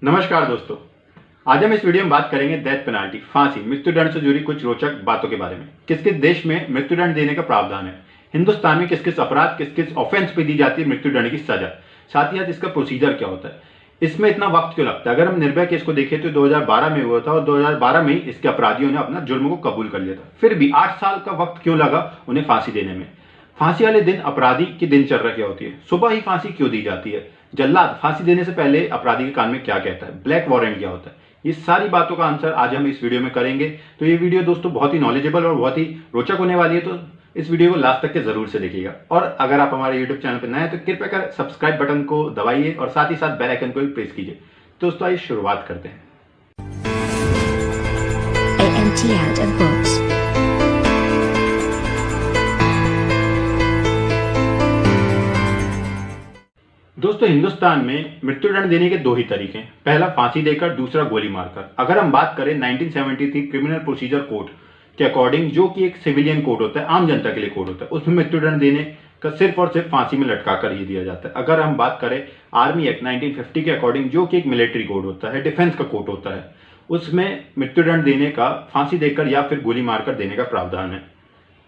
नमस्कार दोस्तों, आज हम इस वीडियो में बात करेंगे डेथ पेनाल्टी, फांसी, मृत्युदंड से जुड़ी कुछ रोचक बातों के बारे में। किस किस देश में मृत्युदंड देने का प्रावधान है, हिंदुस्तान में किस किस अपराध, किस किस ऑफेंस पे दी जाती है मृत्युदंड की सजा, साथ ही साथ इसका प्रोसीजर क्या होता है, इसमें इतना वक्त क्यों लगता है। अगर हम निर्भया केस को देखें तो 2012 में हुआ था और 2012 में ही इसके अपराधियों ने अपना जुर्म को कबूल कर लिया था। फिर भी 8 साल का वक्त क्यों लगा उन्हें फांसी देने में। फांसी वाले दिन अपराधी की दिनचर्या क्या होती है, सुबह ही फांसी क्यों दी जाती है, जल्लाद फांसी देने से पहले अपराधी के कान में क्या कहता है, ब्लैक वारंट क्या होता है, ये सारी बातों का आंसर आज हम इस वीडियो में करेंगे। तो ये वीडियो दोस्तों बहुत ही नॉलेजेबल और बहुत ही रोचक होने वाली है, तो इस वीडियो को लास्ट तक के जरूर से देखिएगा। और अगर आप हमारे यूट्यूब चैनल पर नए हैं तो कृपया कर सब्सक्राइब बटन को दबाइए और साथ ही साथ बेल आइकन को भी प्रेस कीजिए। दोस्तों आइए शुरुआत करते हैं। AMT out of books. दोस्तों हिंदुस्तान में मृत्युदंड देने के दो ही तरीके हैं, पहला फांसी देकर, दूसरा गोली मारकर। अगर हम बात करें 1973 क्रिमिनल प्रोसीजर कोड के अकॉर्डिंग, जो कि एक सिविलियन कोड होता है, आम जनता के लिए कोड होता है, उसमें मृत्युदंड देने का सिर्फ और सिर्फ फांसी में लटका कर ही दिया जाता है। अगर हम बात करें आर्मी एक्ट 1950 के अकॉर्डिंग, जो कि एक मिलिट्री कोड होता है, डिफेंस का कोड होता है, उसमें मृत्युदंड देने का फांसी देकर या फिर गोली मारकर देने का प्रावधान है।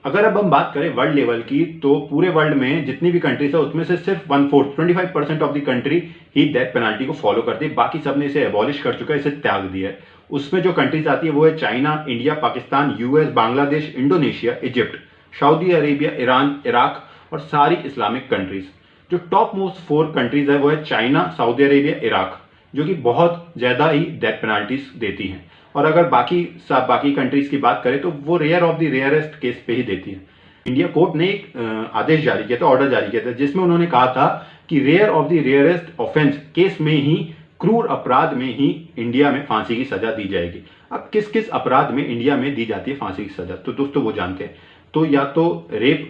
अगर अब हम बात करें वर्ल्ड लेवल की, तो पूरे वर्ल्ड में जितनी भी कंट्रीज है उसमें से सिर्फ 1/4 25% of the country he death penalty को फॉलो करती है, बाकी सबने इसे एबॉलिश कर चुका है, इसे त्याग दिया है। उसमें जो कंट्रीज आती है वो है China, India, Pakistan, US, Bangladesh, Indonesia, Egypt, Saudi Arabia, Iran, Iraq और सारी इस्लामिक कंट्रीज। जो टॉप मोस्ट 4 कंट्रीज है वो है चाइना, सऊदी अरेबिया, इराक, जो कि बहुत ज्यादा ही डेथ पेनाल्टीज देती हैं। और अगर बाकी कंट्रीज की बात करें तो वो rare of the rarest case पे ही देती है। इंडिया कोर्ट ने एक आदेश जारी किया था, ऑर्डर जारी किया था, जिसमें उन्होंने कहा था कि rare of the rarest offence case में ही, क्रूर अपराध में ही इंडिया में फांसी की सजा दी जाएगी। अब किस किस अपराध में इंडिया में दी जाती है फांसी की सजा, तो दोस्तों वो जानते हैं। तो या तो rape,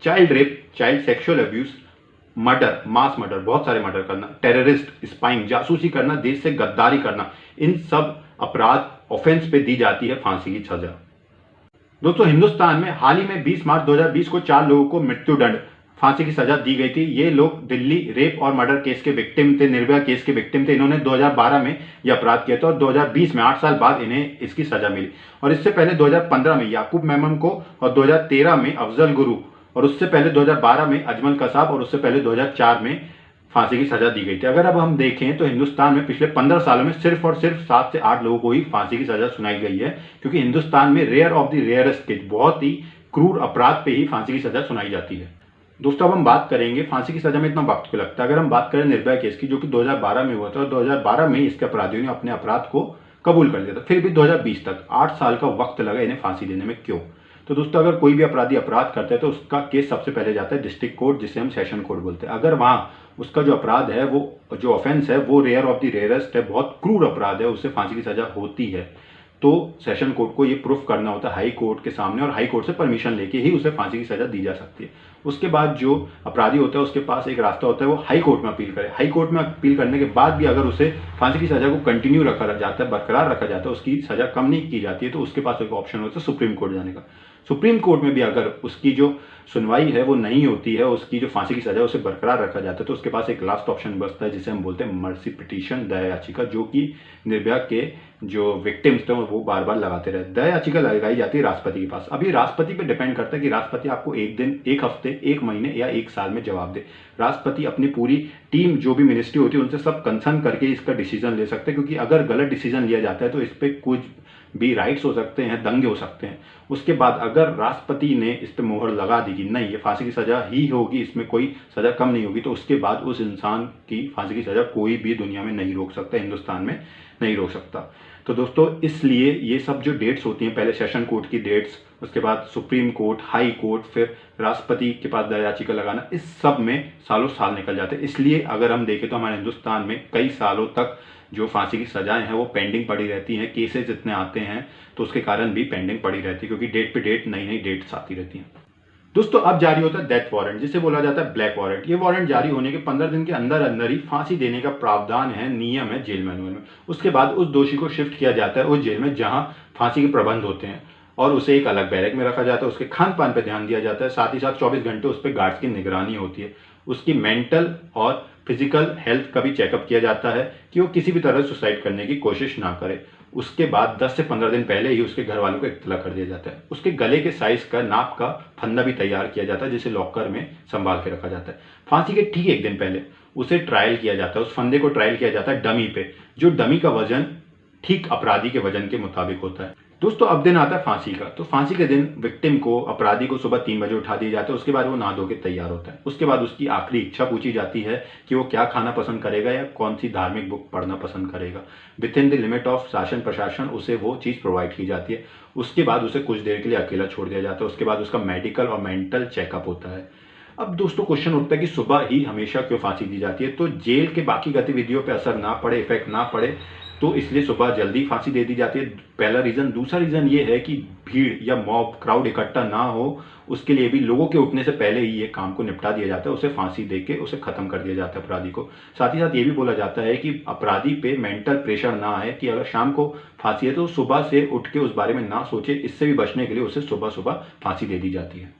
child sexual abuse, murder, mass murder, बहुत सारे मर्डर करना, टेररिस्ट, स्पाइंग, जासूसी करना, देश से गद्दारी करना, इन सब अपराध ऑफेंस पे दी जाती है फांसी की सजा। दोस्तों हिंदुस्तान में हाल ही में 20 मार्च 2020 को 4 लोगों को मृत्युदंड, फांसी की सजा दी गई थी। ये लोग दिल्ली रेप और मर्डर केस के विक्टिम थे, निर्भया केस के विक्टिम थे। इन्होंने 2012 में यह अपराध किया था और 2020 में 8 साल बाद इन्हें इसकी सजा मिली। और इससे पहले 2015 में याकूब मेमन को, और 2013 में अफजल गुरु, और उससे पहले 2012 में अजमल कसाब, और उससे पहले 2004 में फांसी की सजा दी गई थी। अगर अब हम देखें तो हिंदुस्तान में पिछले 15 सालों में सिर्फ और सिर्फ 7 से 8 लोगों को ही फांसी की सजा सुनाई गई है, क्योंकि हिंदुस्तान में rare of the rarest case, बहुत ही क्रूर अपराध पे ही फांसी की सजा सुनाई जाती है। दोस्तों अब हम बात करेंगे फांसी की सजा में इतना वक्त क्यों लगता है। अगर हम बात करें निर्भया केस की, जो कि 2012 में हुआ था और 2012 में ही इसके अपराधियों ने अपने अपराध को कबूल कर लिया था, फिर भी 2020 तक 8 साल का वक्त लगा इन्हें फांसी देने में, क्यों। तो दोस्तों अगर कोई भी अपराधी अपराध करता है तो उसका केस सबसे पहले जाता है डिस्ट्रिक्ट कोर्ट, जिसे हम सेशन कोर्ट बोलते हैं। अगर वहां उसका जो अपराध है, वो जो ऑफेंस है, वो रेयर ऑफ द रेयरेस्ट है, बहुत क्रूर अपराध है, उससे फांसी की सजा होती है, तो सेशन कोर्ट को ये प्रूफ करना होता है हाई कोर्ट के सामने, और हाई कोर्ट से परमिशन लेके ही उसे फांसी की सजा दी जा सकती है। उसके बाद जो अपराधी होता है उसके पास एक रास्ता होता है, वो हाई कोर्ट में अपील करे। हाई कोर्ट में अपील करने के बाद भी अगर उसे फांसी की सजा को कंटिन्यू रखा जाता है, बरकरार रखा जाता है, उसकी सजा कम नहीं की जाती है, तो उसके पास एक ऑप्शन होता है सुप्रीम कोर्ट जाने का। सुप्रीम कोर्ट में भी अगर उसकी जो सुनवाई है वो नहीं होती है, उसकी जो फांसी की सजा है उसे बरकरार रखा जाता है, तो उसके पास एक लास्ट ऑप्शन बचता है, जिसे हम बोलते हैं मर्सी पिटीशन, दया याचिका, जो कि निर्भया के जो विक्टिम्स थे वो बार बार लगाते रहे। दया याचिका लगाई जाती है राष्ट्रपति के पास। अभी राष्ट्रपति पे डिपेंड करता है कि राष्ट्रपति आपको एक दिन, एक हफ्ते, एक महीने या एक साल में जवाब दे। राष्ट्रपति अपनी पूरी टीम, जो भी मिनिस्ट्री होती है, उनसे सब कंसर्न करके इसका डिसीजन ले सकते हैं, क्योंकि अगर गलत डिसीजन लिया जाता है तो इस पर कुछ भी राइट्स हो सकते हैं, दंगे हो सकते हैं। उसके बाद अगर राष्ट्रपति ने इस पर मोहर लगा दी कि नहीं ये फांसी की सजा ही होगी, इसमें कोई सजा कम नहीं होगी, तो उसके बाद उस इंसान की फांसी की सजा कोई भी दुनिया में नहीं रोक सकता, हिंदुस्तान में नहीं रोक सकता। तो दोस्तों इसलिए ये सब जो डेट्स होती हैं, पहले सेशन कोर्ट की डेट्स, उसके बाद सुप्रीम कोर्ट, हाई कोर्ट, फिर राष्ट्रपति के पास दया याचिका लगाना, इस सब में सालों साल निकल जाते हैं। इसलिए अगर हम देखें तो हमारे हिंदुस्तान में कई सालों तक जो फांसी की सजाएं हैं वो पेंडिंग पड़ी रहती हैं। केसेस इतने आते हैं तो उसके कारण भी पेंडिंग पड़ी रहती है, क्योंकि डेट पे डेट नई नई डेट्स आती रहती हैं। दोस्तों अब जारी होता है डेथ वारंट, जिसे बोला जाता है ब्लैक वारंट। ये वारंट जारी होने के 15 दिन के अंदर अंदर ही फांसी देने का प्रावधान है, नियम है जेल मैनुअल में। उसके बाद उस दोषी को शिफ्ट किया जाता है उस जेल में जहां फांसी के प्रबंध होते हैं, और उसे एक अलग बैरक में रखा जाता है। उसके खान पान पर ध्यान दिया जाता है, साथ ही साथ 24 घंटे उस पर गार्ड्स की निगरानी होती है। उसकी मेंटल और फिजिकल हेल्थ का भी चेकअप किया जाता है कि वो किसी भी तरह सुसाइड करने की कोशिश ना करे। उसके बाद 10 से 15 दिन पहले ही उसके घर वालों को इत्तला कर दिया जाता है। उसके गले के साइज का नाप का फंदा भी तैयार किया जाता है, जिसे लॉकर में संभाल के रखा जाता है। फांसी के ठीक एक दिन पहले उसे ट्रायल किया जाता है। उस फंदे को ट्रायल किया जाता है डमी पे, जो डमी का वजन ठीक अपराधी के वजन के मुताबिक होता है। दोस्तों अब दिन आता है फांसी का। तो फांसी के दिन विक्टिम को, अपराधी को सुबह 3 बजे उठा दिया जाता है। उसके बाद वो नहा धो के तैयार होता है। उसके बाद उसकी आखिरी इच्छा पूछी जाती है कि वो क्या खाना पसंद करेगा या कौन सी धार्मिक बुक पढ़ना पसंद करेगा। With in the limit of शासन प्रशासन उसे वो चीज़ प्रोवाइड की जाती है। उसके बाद उसे कुछ देर के लिए अकेला छोड़ दिया जाता है। उसके बाद उसका मेडिकल और मेंटल चेकअप होता है। अब दोस्तों क्वेश्चन उठता है कि सुबह ही हमेशा क्यों फांसी दी जाती है? तो जेल के बाकी गतिविधियों पर असर ना पड़े, इफेक्ट ना पड़े, तो इसलिए सुबह जल्दी फांसी दे दी जाती है, पहला रीज़न। दूसरा रीज़न ये है कि भीड़ या मॉब, क्राउड इकट्ठा ना हो, उसके लिए भी लोगों के उठने से पहले ही ये काम को निपटा दिया जाता है। उसे फांसी दे के उसे ख़त्म कर दिया जाता है अपराधी को। साथ ही साथ ये भी बोला जाता है कि अपराधी पे मेंटल प्रेशर ना आए कि अगर शाम को फांसी है तो सुबह से उठ के उस बारे में ना सोचे। इससे भी बचने के लिए उसे सुबह सुबह फांसी दे दी जाती है।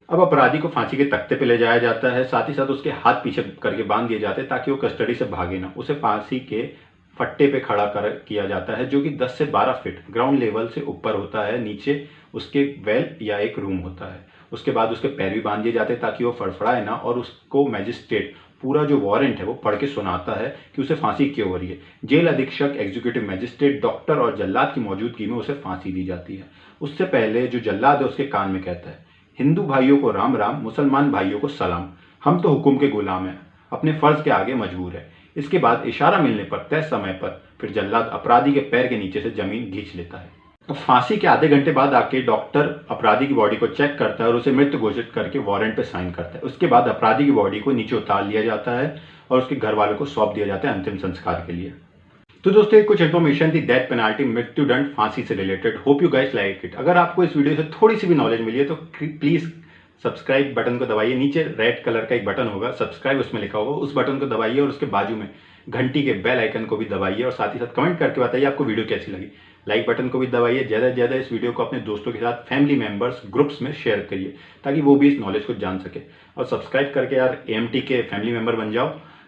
अब अपराधी को फांसी के तख्ते पे ले जाया जाता है। साथ ही साथ उसके हाथ पीछे करके बांध दिए जाते हैं ताकि वो कस्टडी से भागे ना। उसे फांसी के फट्टे पे खड़ा किया जाता है, जो कि 10 से 12 फीट ग्राउंड लेवल से ऊपर होता है। नीचे उसके वेल या एक रूम होता है। उसके बाद उसके पैर भी बांध दिए जाते हैं ताकि वो फड़फड़ाए ना, और उसको मैजिस्ट्रेट पूरा जो वारंट है वो पढ़ के सुनाता है कि उसे फांसी क्यों हो रही है। जेल अधीक्षक, एग्जीक्यूटिव मैजिस्ट्रेट, डॉक्टर और जल्लाद की मौजूदगी में उसे फांसी दी जाती है। उससे पहले जो जल्लाद है उसके कान में कहता है, हिंदू भाइयों को राम राम, मुसलमान भाइयों को सलाम, हम तो हुक्म के गुलाम हैं, अपने फर्ज के आगे मजबूर है। इसके बाद इशारा मिलने पर तय समय पर फिर जल्लाद अपराधी के पैर के नीचे से जमीन खींच लेता है। अब फांसी के आधे घंटे बाद आके डॉक्टर अपराधी की बॉडी को चेक करता है और उसे मृत घोषित करके वारंट पे साइन करता है। उसके बाद अपराधी की बॉडी को नीचे उतार लिया जाता है और उसके घर वालों को सौंप दिया जाता है अंतिम संस्कार के लिए। तो दोस्तों ये कुछ इन्फॉर्मेशन थी डेथ पेनाल्टी, मृत्युदंड, फांसी से related. Hope you guys like it. अगर आपको इस वीडियो से थोड़ी सी भी नॉलेज मिली है तो प्लीज सब्सक्राइब बटन को दबाइए। नीचे रेड कलर का एक बटन होगा, सब्सक्राइब उसमें लिखा होगा, उस बटन को दबाइए और उसके बाजू में घंटी के बेल आइकन को भी दबाइए। और साथ ही साथ कमेंट करके बताइए आपको वीडियो कैसी लगी। लाइक बटन को भी दबाइए। ज़्यादा से ज़्यादा इस वीडियो को अपने दोस्तों के साथ, फैमिली मेंबर्स, ग्रुप्स में शेयर करिए ताकि वो भी इस नॉलेज को जान सके। और सब्सक्राइब करके यार AMT के फैमिली मेंबर बन जाओ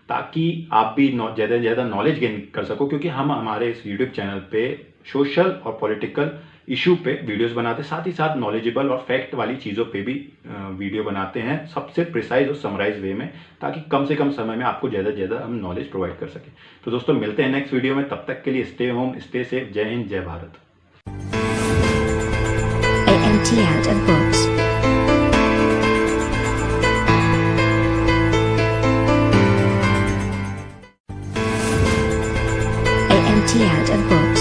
ताकि आप भी ज़्यादा से ज़्यादा नॉलेज गेन कर सको, क्योंकि हम हमारे इस यूट्यूब चैनल पे सोशल और पॉलिटिकल इशू पे वीडियोस बनाते हैं। साथ ही साथ नॉलेजेबल और फैक्ट वाली चीज़ों पे भी वीडियो बनाते हैं, सबसे प्रिसाइज और समराइज वे में, ताकि कम से कम समय में आपको ज़्यादा से ज़्यादा हम नॉलेज प्रोवाइड कर सकें। तो दोस्तों मिलते हैं नेक्स्ट वीडियो में, तब तक के लिए स्टे होम, स्टे सेफ। जय हिंद, जय Bharat. AMT out of books. AMT out of books.